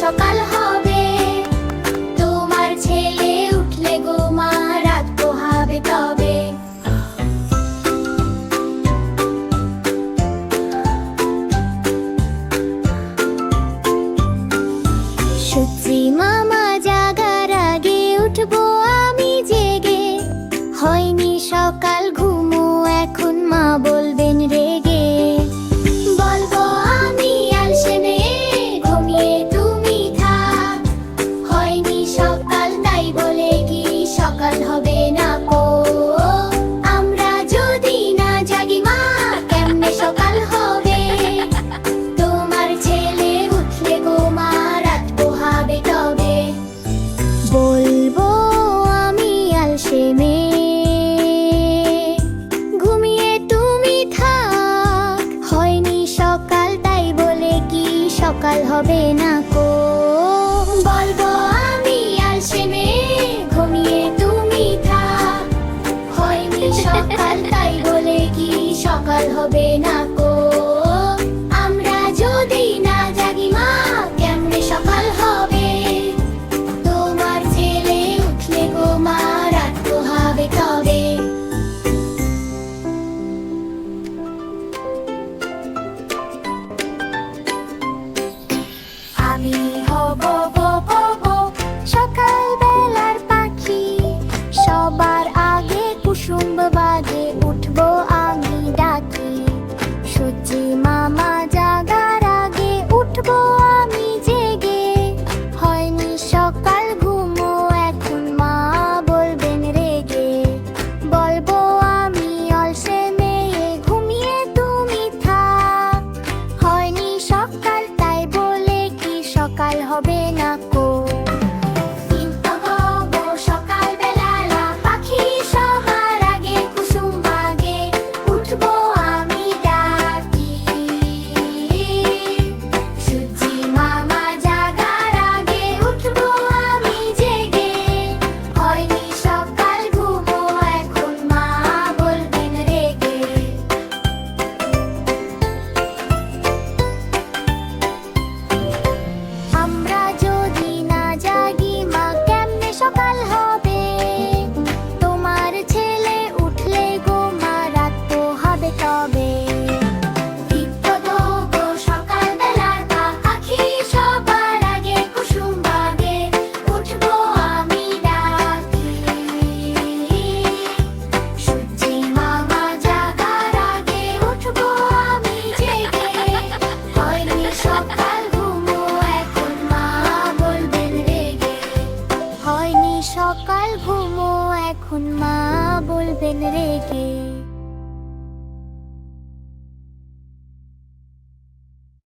সকাল হবে। তোমার ছেলে উঠলে গো মা, রাত পোহাবে তবে। সূর্যি মামা জাগার আগে উঠবো আমি জেগে। হয়নি সকাল ঘুমো এখন মা বলবেন রেগে। বলবো আমি আলসে মেয়ে, ঘুমিয়ে তুমি থাক। হয়নি সকাল তাই বলে কি সকাল হবে না কো। আমরা যদি না জাগি মা, কেমনে সকাল হবে। তোমার ছেলে উঠলে গো মা, রাত পোহাবে তবে। বলবো আমি আলসে মেয়ে, ঘুমিয়ে তুমি থাক। হয়নি সকাল তাই বলে কি সকাল হবে না কো। বলবো আমি আলসে মেয়ে, ঘুমিয়ে তুমি থাক। হয়নি সকাল তাই বলে কি সকাল হবে না কো। আমরা যদি না জাগি মা, কেমনে সকাল হবে। তোমার ছেলে উঠলে গো মা, রাত পোহাবে তবে। আমি হব গো হব সকাল বেলার পাখি। সবার আগে কুসুম বাজে উঠবো আমি ডাকি। সূর্যি মামা জাগার আগে উঠবো আমি জেগে। হয়নি সকাল ঘুমো এখন মা বলবেন রেগে। বলবো আমি অলসে মেয়ে, ঘুমিয়ে তুমি থাক। হয়নি সকাল তাই বলে কি সকাল হবে